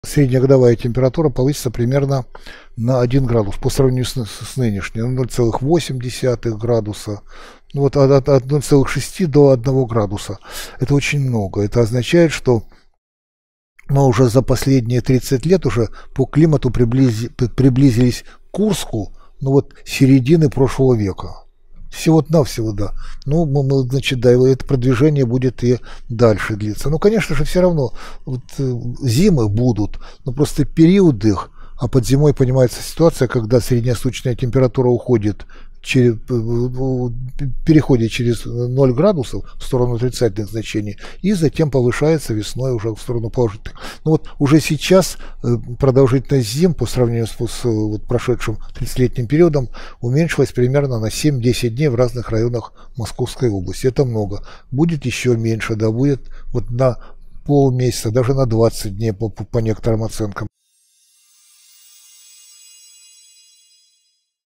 Средняя годовая температура повысится примерно на 1 градус по сравнению с нынешней, 0,8 градуса, ну вот от 0,6 до 1 градуса. Это очень много. Это означает, что мы уже за последние 30 лет уже по климату приблизились к Курску, ну вот середины прошлого века. Всего-навсего, да. Ну, значит, да, и это продвижение будет и дальше длиться. Ну, конечно же, все равно вот, зимы будут, но просто период их, а под зимой понимается ситуация, когда среднесуточная температура уходит переходит через 0 градусов в сторону отрицательных значений и затем повышается весной уже в сторону положительных. Ну вот уже сейчас продолжительность зим по сравнению с вот прошедшим 30-летним периодом уменьшилась примерно на 7-10 дней в разных районах Московской области. Это много. Будет еще меньше, да, будет вот на полмесяца, даже на 20 дней по некоторым оценкам.